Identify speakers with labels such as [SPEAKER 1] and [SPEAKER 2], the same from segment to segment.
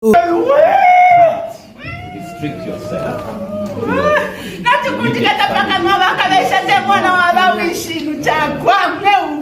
[SPEAKER 1] Restrict yourself.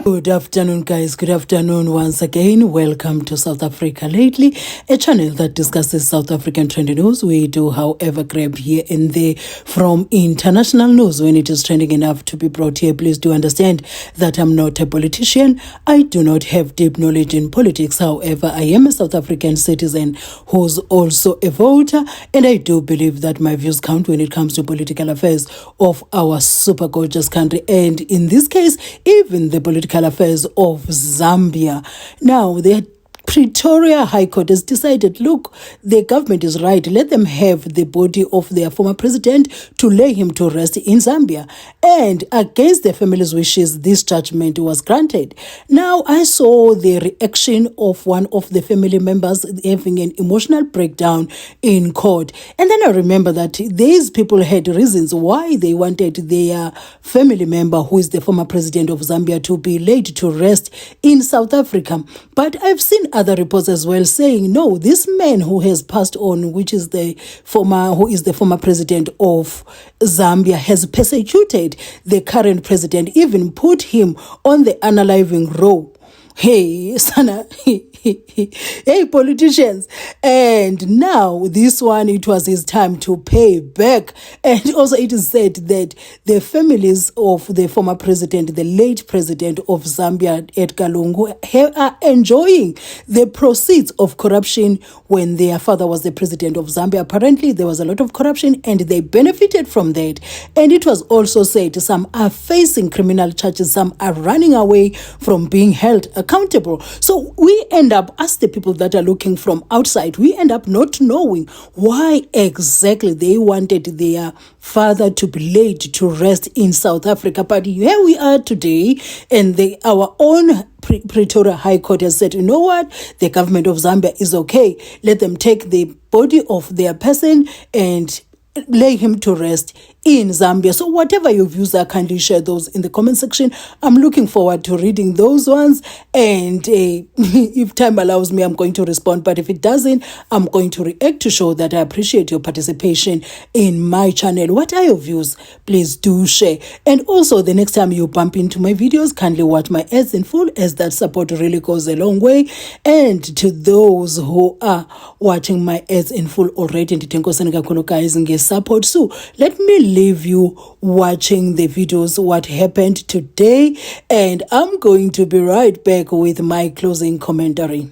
[SPEAKER 2] Good afternoon, guys. Good afternoon once again. Welcome to South Africa Lately, a channel that discusses South African trending news. We do, however, grab here and there from international news when it is trending enough to be brought here. Please do understand that I'm not a politician. I do not have deep knowledge in politics. However, I am a South African citizen who's also a voter, and I do believe that my views count when it comes to political affairs of our super gorgeous country, and in this case, even the political affairs of Zambia. Now, the Pretoria High Court has decided, look, the government is right. Let them have the body of their former president to lay him to rest in Zambia. And against the family's wishes, this judgment was granted. Now, I saw the reaction of one of the family members having an emotional breakdown in court. And then I remember that these people had reasons why they wanted their family member, who is the former president of Zambia, to be laid to rest in South Africa. But I've seen other reports as well saying, no, this man who has passed on, who is the former president of Zambia, has persecuted the current president, even put him on the unaliving row. Hey, Sana, hey, politicians. And now this one, it was his time to pay back. And also it is said that the families of the former president, the late president of Zambia, Edgar LUNGU, are enjoying the proceeds of corruption when their father was the president of Zambia. Apparently, there was a lot of corruption and they benefited from that. And it was also said some are facing criminal charges, some are running away from being held accountable. So we end up, as the people that are looking from outside, we end up not knowing why exactly they wanted their father to be laid to rest in South Africa. But here we are today, and our own Pretoria High Court has said, you know what, the government of Zambia is okay. Let them take the body of their person and lay him to rest in Zambia. So whatever your views are, kindly share those in the comment section. I'm looking forward to reading those ones, and if time allows me, I'm going to respond, but if it doesn't, I'm going to react to show that I appreciate your participation in my channel. What are your views? Please do share. And also, the next time you bump into my videos, kindly watch my ads in full, as that support really goes a long way. And to those who are watching my ads in full already, guys, support. So let me leave you watching the videos, what happened today, and I'm going to be right back with my closing commentary.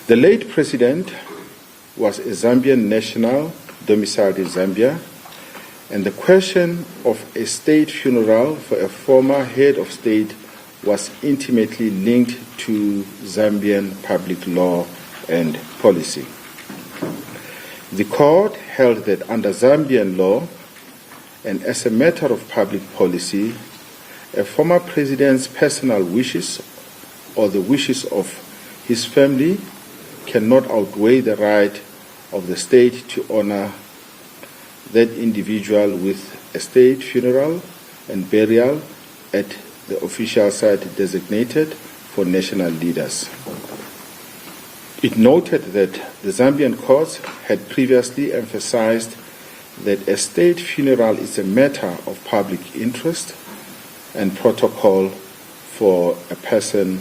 [SPEAKER 3] The late president was a Zambian national domiciled in Zambia, and the question of a state funeral for a former head of state was intimately linked to Zambian public law and policy. The court held that under Zambian law, and as a matter of public policy, a former president's personal wishes or the wishes of his family cannot outweigh the right of the state to honor that individual with a state funeral and burial at the official site designated for national leaders. It noted that the Zambian courts had previously emphasized that a state funeral is a matter of public interest and protocol for a person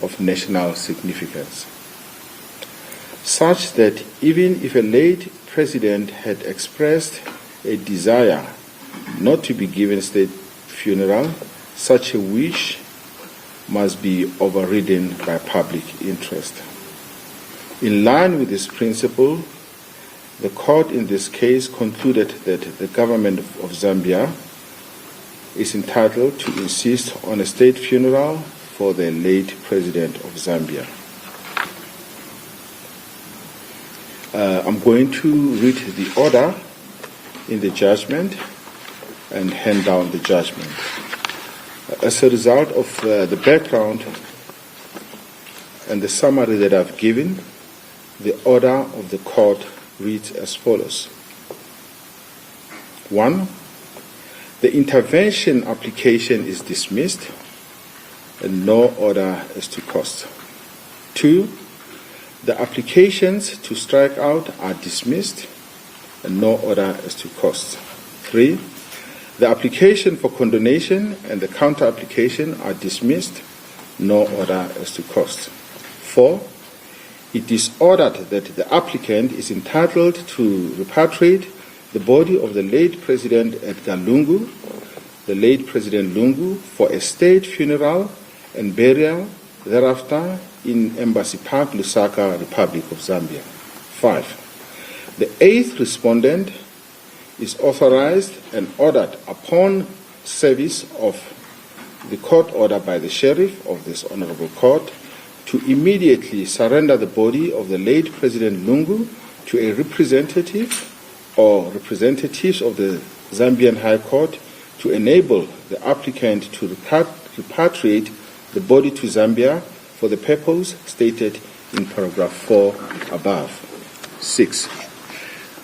[SPEAKER 3] of national significance, such that even if a late president had expressed a desire not to be given state funeral, such a wish must be overridden by public interest. In line with this principle, the court in this case concluded that the government of Zambia is entitled to insist on a state funeral for the late president of Zambia. I'm going to read the order in the judgment and hand down the judgment. As a result of the background and the summary that I've given, the order of the court reads as follows. 1. The intervention application is dismissed and no order is to cost. 2. The applications to strike out are dismissed and no order as to cost. 3. The application for condonation and the counter application are dismissed, no order as to cost. 4. It is ordered that the applicant is entitled to repatriate the body of the late President Edgar LUNGU, the late President LUNGU, for a state funeral and burial thereafter in Embassy Park, Lusaka, Republic of Zambia. 5. The 8th respondent is authorized and ordered upon service of the court order by the sheriff of this honorable court to immediately surrender the body of the late President LUNGU to a representative or representatives of the Zambian High Court to enable the applicant to repatriate the body to Zambia for the purpose stated in paragraph 4 above. 6.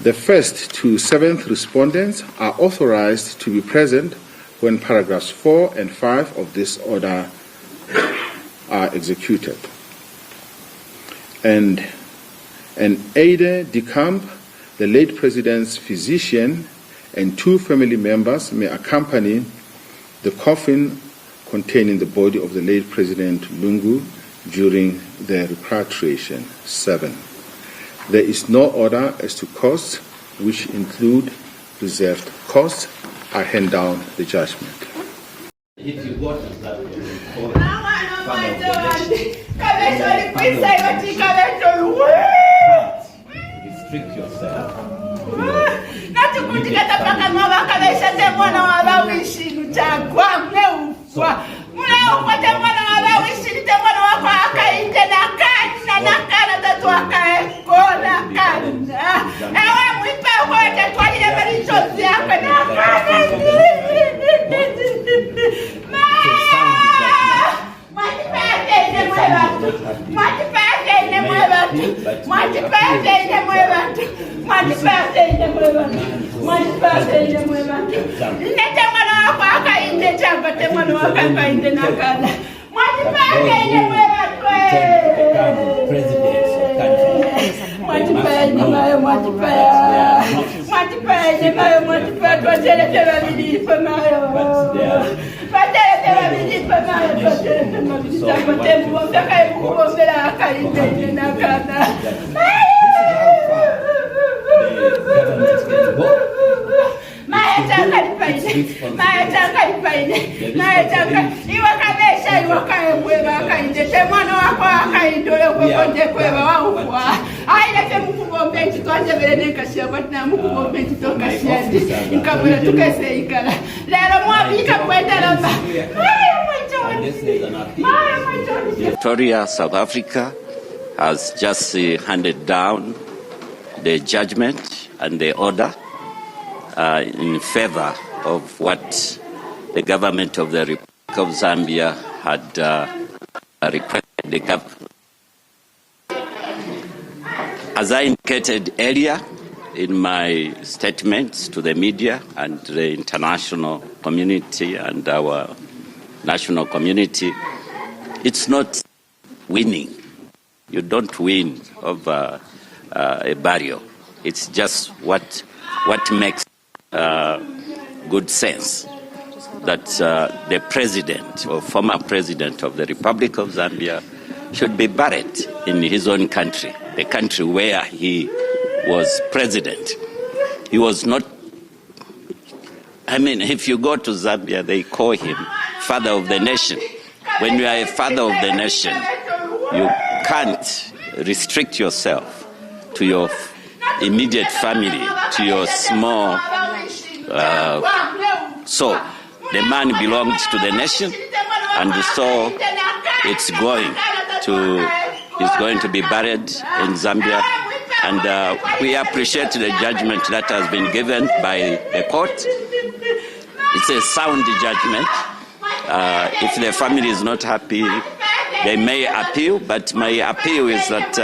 [SPEAKER 3] The 1st to 7th respondents are authorized to be present when paragraphs 4 and 5 of this order are executed. And an aide de camp, the late President's physician, and 2 family members may accompany the coffin containing the body of the late President LUNGU during the repatriation. 7. There is no order as to costs, which include reserved costs. I hand down the judgment.
[SPEAKER 1] If you go to that, restrict yourself.
[SPEAKER 4] Pretoria, South Africa has just handed down the judgment and the order in favor of what the government of the Republic of Zambia had requested the government. As I indicated earlier in my statements to the media and the international community and our national community, it's not winning. You don't win over a burial. It's just what makes good sense that the president or former president of the Republic of Zambia should be buried in his own country, the country where he was president. He was not, I mean, if you go to Zambia, they call him father of the nation. When you are a father of the nation, you can't restrict yourself to your immediate family, to your small. So the man belongs to the nation, and so he's going to be buried in Zambia. And we appreciate the judgment that has been given by the court. It's a sound judgment. If the family is not happy, they may appeal, but my appeal is that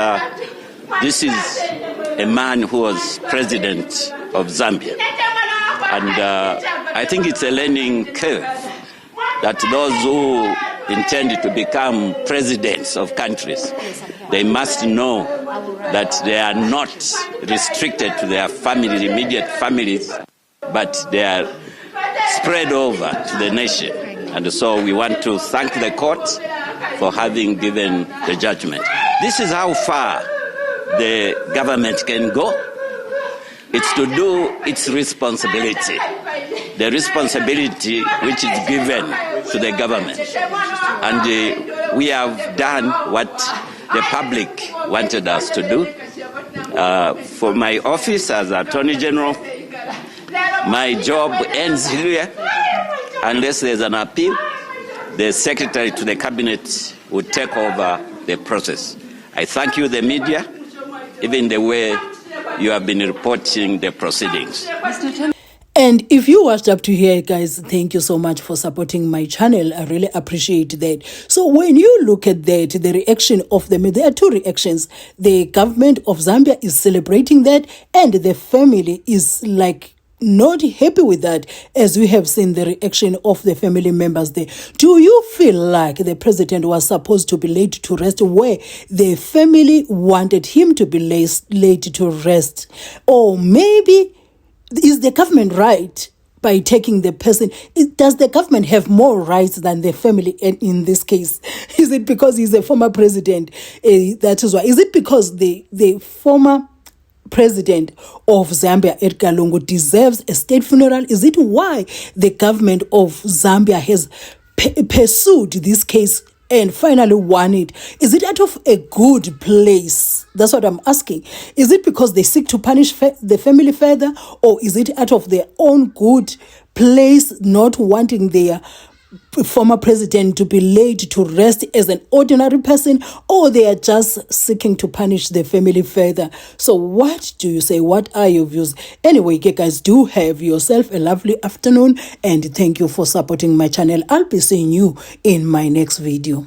[SPEAKER 4] this is a man who was president of Zambia. And I think it's a learning curve that those who intend to become presidents of countries, they must know that they are not restricted to their families, immediate families, but they are spread over to the nation. And so we want to thank the court for having given the judgment. This is how far the government can go. It's to do its responsibility, the responsibility which is given to the government. And we have done what the public wanted us to do. For my office as Attorney General, my job ends here unless there's an appeal. The Secretary to the Cabinet would take over the process. I thank you, the media, even the way you have been reporting the proceedings.
[SPEAKER 2] And if you watched up to here, guys, thank you so much for supporting my channel. I really appreciate that. So when you look at that, the reaction of the media, there are two reactions. The government of Zambia is celebrating that, and the family is like not happy with that, as we have seen the reaction of the family members there. Do you feel like the president was supposed to be laid to rest where the family wanted him to be laid to rest? Or maybe is the government right by taking the person? Does the government have more rights than the family in this case? Is it because he's a former president? That is why. Is it because the former president of Zambia, Edgar LUNGU, deserves a state funeral? Is it why the government of Zambia has pursued this case and finally won it? Is it out of a good place? That's what I'm asking. Is it because they seek to punish the family further, or is it out of their own good place, not wanting their former president to be laid to rest as an ordinary person, or they are just seeking to punish the family further? So what do you say? What are your views? Anyway, guys, do have yourself a lovely afternoon, and thank you for supporting my channel. I'll be seeing you in my next video.